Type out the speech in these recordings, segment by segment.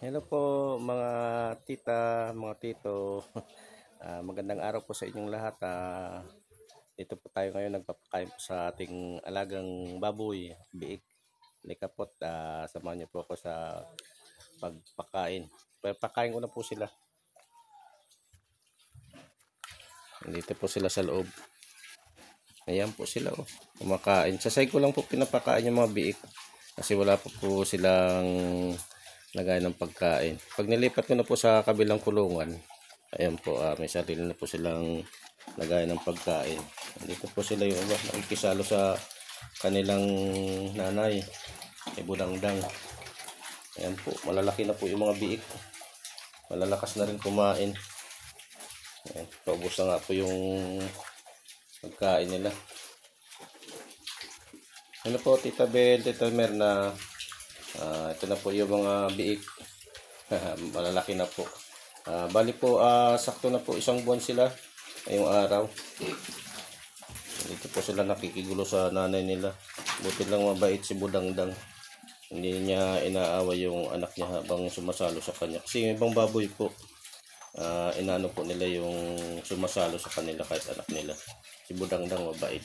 Hello po mga tita, mga tito. Magandang araw po sa inyong lahat. Dito po tayo ngayon nagpapakain po sa ating alagang baboy, biik, likapot. Samahan niyo po ako sa pagpakain. Pagpakain ko na po sila. Dito po sila sa loob. Ayan po sila, oh, kumakain. Sa side ko lang po pinapakain yung mga biik kasi wala po silang lagay ng pagkain. Pag nilipat ko na po sa kabilang kulungan, ayan po, may sarili na po silang lagay ng pagkain. Dito po sila yung iba, nakikisalo sa kanilang nanay, budangdang. Ayan po, malalaki na po yung mga biik. Malalakas na rin kumain. Ayan, paubos na nga po yung pagkain nila. Ano po, Tita Bel, Tita Merna, ito na po yung mga biik. Malalaki na po. Bali po, sakto na po 1 buwan sila ngayong araw. Dito po sila nakikigulo sa nanay nila. Buti lang mabait si Budangdang. Hindi niya inaaway yung anak niya habang sumasalo sa kanya. Kasi yung ibang baboy po, inaano po nila yung sumasalo sa kanila kahit anak nila. Si Budangdang mabait.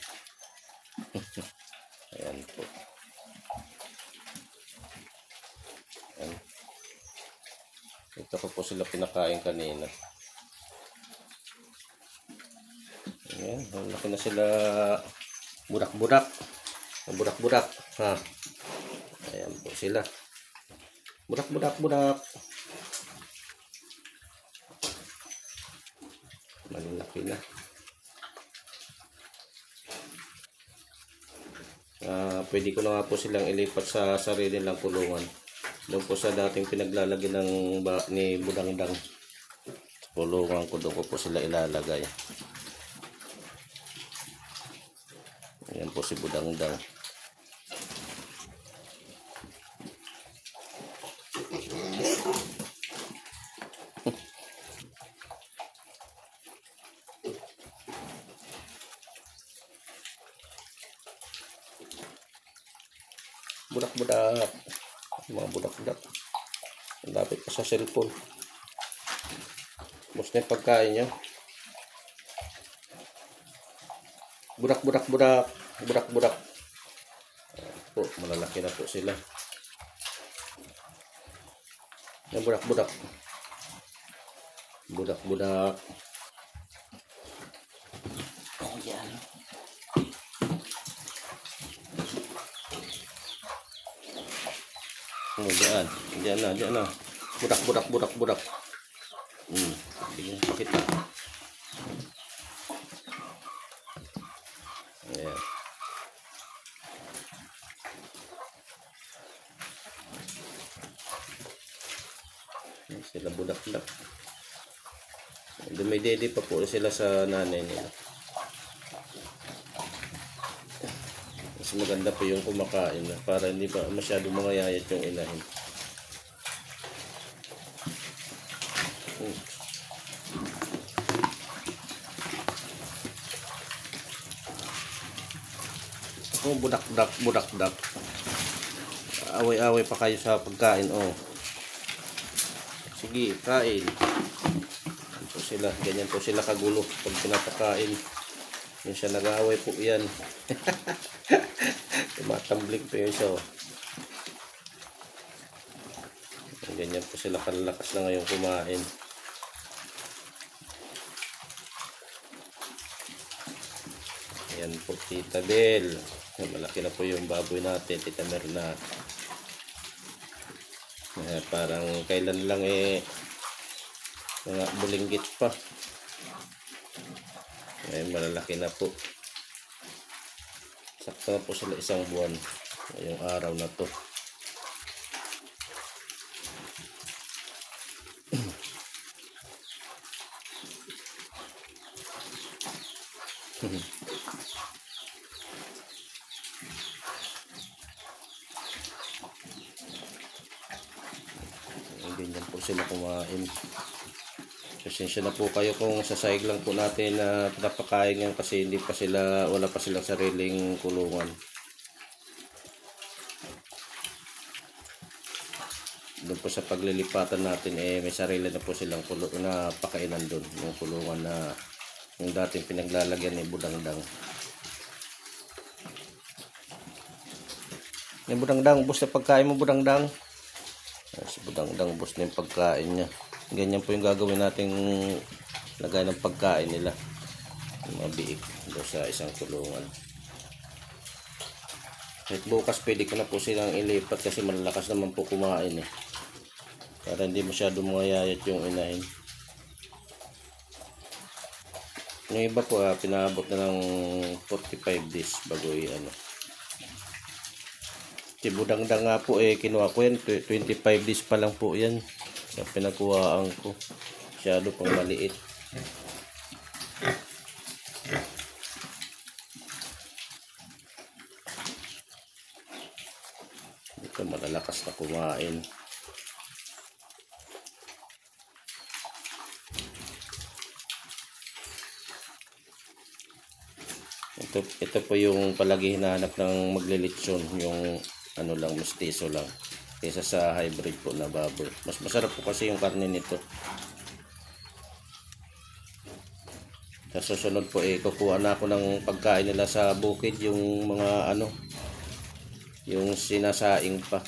Ayan po. Ayan. Ito ko po sila pinakain kanina. Ayan, malaki na sila. Budak-budak. Budak-budak. Ayan po sila. Budak-budak-budak. Malaki na. Pwede ko na nga po silang ilipat sa sarili nilang kulungan. Doon po sa dating pinaglalagay ni Budangdang. Kulungan ko, doon ko po sila ilalagay. Ayan po si Budangdang. Budak-budak. Mga budak-budak. Lapit pa sa cellphone. Bus na yung pagkain nyo. Budak-budak-budak. Budak-budak. Po, malalaki na po sila. Yung budak-budak. Budak-budak. Ayan. Diyan. Diyan na. Budak. Bigyan pakita. Ayan. Sila budak-budak. Dumidede pa po sila sa nanay nila. Mas maganda po yung kumakain na para hindi pa masyado mangayayat yung inahin. Oh, budak-budak. Away-away pa kayo sa pagkain, oh. Sige, kain. Ganyan po sila kagulo pag pinapakain. Minsan nag-aaway po yan. Tumatambling po yun siya. Ganyan po sila kalalakas na ngayon kumain. Ayan po, Tita Bel. Malaki na po yung baboy natin, Tita Merna. Parang kailan lang mga bulinggit pa. Malalaki na po. Sakto na po sila 1 buwan ngayong araw na to. Ganyan po sila kumain. Pasensya na po kayo kung sasaig lang po natin na pinapakain yan kasi wala pa silang sariling kulungan. doon po sa paglilipatan natin may sarili na po silang na pakainan doon, yung kulungan na yung dating pinaglalagyan ni Budangdang. Ni Budangdang, ubos na pagkain mo, Budangdang. Si Budangdang, ubos na yung pagkain niya. Ganyan po yung gagawin nating lagay ng pagkain nila, yung mga biik doon sa isang kulungan. At bukas pwede ko na po silang ilipat kasi malalakas naman po kumain para hindi masyado mayayat yung inahin. Yung iba po pinaabot na ng 45 days bago Si Budangdang nga po kinuha ko yan 25 days pa lang po yan sa pinagkuhaan ko. Masyado pang maliit. Ito malalakas na kumain. Ito po yung palagi hinahanap ng maglilitsyon, yung lang, mestizo lang kaysa sa hybrid po na baboy. Mas masarap po kasi yung karne nito. Sa susunod po kukuha na ako ng pagkain nila sa bukid, yung mga yung sinasaing pa.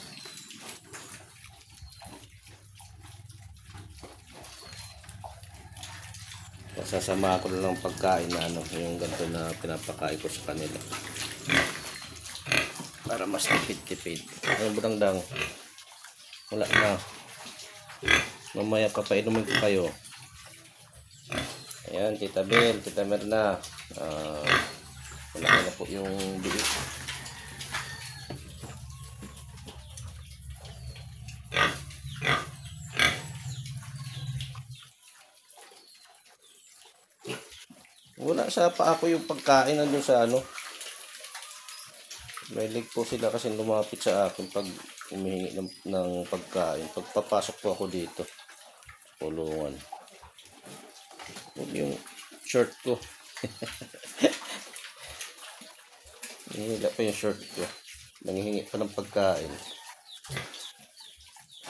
Sasama ko na ng pagkain na yung ganito na pinapakain ko sa kanila para mas tipid-tipid. Ang Budangdang, wala na, mamaya papainumin ko kayo. Ayan, Tita Bel, Tita Merna, wala na po yung biik. Wala sa pa ako yung pagkain nandun sa Mahilig po sila kasi lumapit sa akin pag humihingi ng pagkain. Pagpapasok po ako dito sa kulungan. Yung short ko. Hihila pa yung short ko. Nanghihingi pa ng pagkain.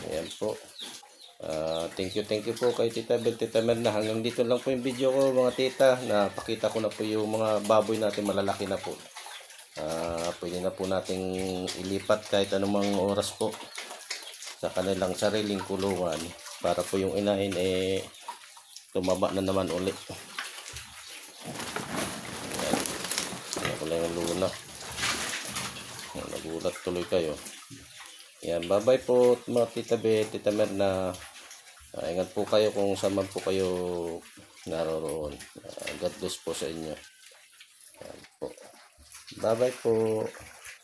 Ayan po. Thank you po kay Tita Bel, Tita Merna. Hanggang dito lang po yung video ko mga tita. Napakita ko na po yung mga baboy natin, malalaki na po. Pwede na po nating ilipat kahit anumang oras po sa kanilang sariling kulungan para po yung inahin tumaba na naman ulit. Ayan ko lang yung luna. Nagulat tuloy kayo. Yan, bye-bye po mga Tita Bel, Tita Merna. Ingat po kayo kung saan man po kayo naroroon. God bless po sa inyo. Yan po. Bye-bye po.